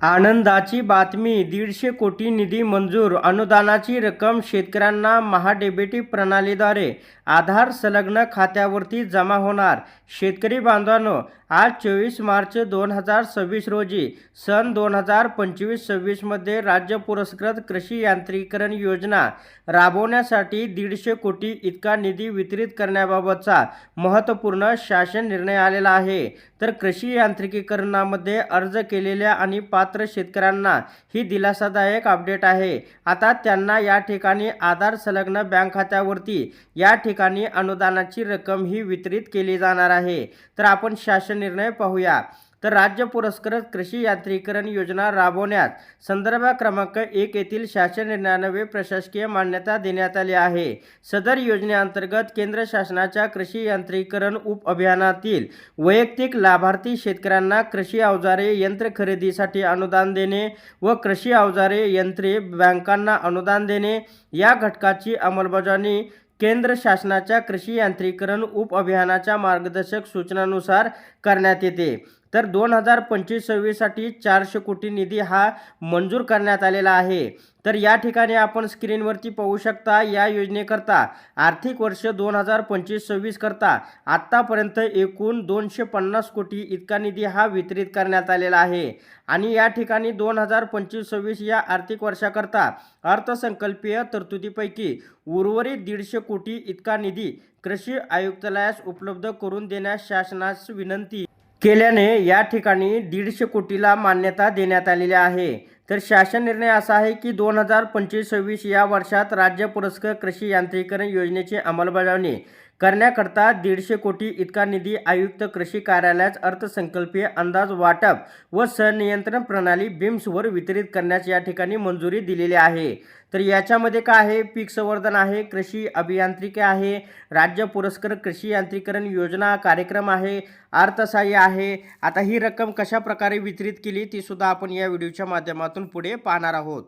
आनंदाची बातमी 150 कोटी निधी मंजूर अनुदानाची रक्कम शेतकऱ्यांना महाडीबीटी प्रणालीद्वारे आधार संलग्न खात्यावरती जमा होणार। शेतकरी बांधवांनो, आज 24 मार्च 2026 रोजी सन 2025-26 मध्ये राज्य पुरस्कृत कृषी यांत्रिकीकरण योजना राबवण्यासाठी 150 कोटी इतका निधी वितरित करण्याबाबतचा महत्त्वपूर्ण शासन निर्णय आलेला आहे। तर कृषी यांत्रिकीकरणामध्ये अर्ज केलेल्या आणि पात्र शेतकऱ्यांना ही दिलासादायक अपडेट आहे। आता त्यांना या ठिकाणी आधार संलग्न बँक खात्यावरती या ठिकाणी अनुदानाची रक्कम ही वितरित केली जाणार आहे। तर आपण शासन निर्णय पाहूया। तर राज्य पुरस्कृत कृषी यांत्रिकीकरण योजना राबवण्यास संदर्भ क्रमांक 1 येथील शासन निर्णयान्वये प्रशासकीय मान्यता देण्यात आली आहे। सदर योजनेअंतर्गत केंद्र शासनाच्या कृषी यांत्रिकीकरण उपअभियानातील वैयक्तिक लाभार्थी शेतकऱ्यांना कृषी अवजारे यंत्र खरेदीसाठी अनुदान देणे व कृषी अवजारे यंत्रे बँकांना अनुदान देणे या घटकाची अंमलबजावणी केंद्र शासनाच्या कृषी यांत्रिकीकरण उपअभियानाच्या मार्गदर्शक सूचनांनुसार करण्यात येते। तर 2025-26 साठी 400 कोटी निधी हा मंजूर करण्यात आलेला आहे। तर या ठिकाणी आपण स्क्रीनवरती पाहू शकता, या योजनेकरता आर्थिक वर्ष 2025-26 करता आत्तापर्यंत एकूण 250 कोटी इतका निधी हा वितरित करण्यात आलेला आहे। आणि या ठिकाणी 2025-26 या आर्थिक वर्षाकरता अर्थसंकल्पीय तरतुदीपैकी उर्वरित 150 कोटी इतका निधी कृषी आयुक्तालयास उपलब्ध करून देण्यास शासनास विनंती केल्याने या ठिकाणी 150 कोटीला मान्यता देण्यात आलेली आहे। तर शासन निर्णय असा आहे की 2025-26 या वर्षात राज्य पुरस्कृत कृषी यांत्रिकीकरण योजनेची अंमलबजावणी करण्याकरता 150 कोटी इतका निधी आयुक्त कृषी कार्यालयास अर्थसंकल्पीय अंदाज वाटप व संनियंत्रण प्रणाली BIMSवर वितरित करण्यास या ठिकाणी मंजुरी दिलेली आहे। तर याच्यामध्ये काय आहे, पीक संवर्धन आहे, कृषी अभियांत्रिकी आहे, राज्य पुरस्कृत कृषी यांत्रिकीकरण योजना कार्यक्रम आहे, अर्थसहाय्य आहे। आता ही रक्कम कशा प्रकारे वितरित केली ती सुद्धा आपण या व्हिडिओच्या माध्यमातून पुढे पाहणार आहोत।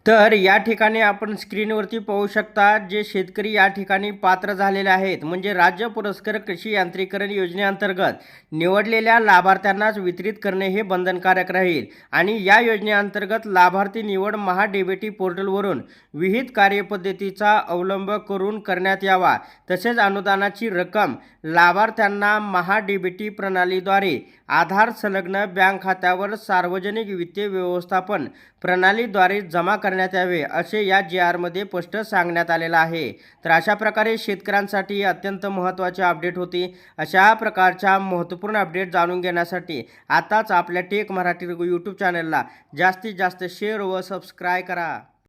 तर या ठिकाणी आपण स्क्रीनवरती पाहू शकता, जे शेतकरी या ठिकाणी पात्र झालेले आहेत म्हणजे राज्य पुरस्कृत कृषी यांत्रिकीकरण योजनेअंतर्गत निवडलेल्या लाभार्थ्यांनाच वितरित करणे हे बंधनकारक राहील। आणि या योजनेअंतर्गत लाभार्थी निवड महाडीबीटी पोर्टलवरून विहित कार्यपद्धतीचा अवलंब करून करण्यात यावा। तसेच अनुदानाची रक्कम लाभार्थ्यांना महाडीबीटी प्रणालीद्वारे आधार संलग्न बँक खात्यावर सार्वजनिक वित्तीय व्यवस्थापन प्रणालीद्वारे जमा करण्यात यावे असे या GR मध्ये स्पष्ट सांगण्यात आलेलं आहे। तर अशा प्रकारे शेतकऱ्यांसाठी अत्यंत महत्त्वाचे अपडेट होती। अशा प्रकारच्या महत्त्वपूर्ण अपडेट जाणून घेण्यासाठी आताच आपल्या टेक मराठी यूट्यूब चॅनलला जास्तीत जास्त शेअर व सबस्क्राईब करा।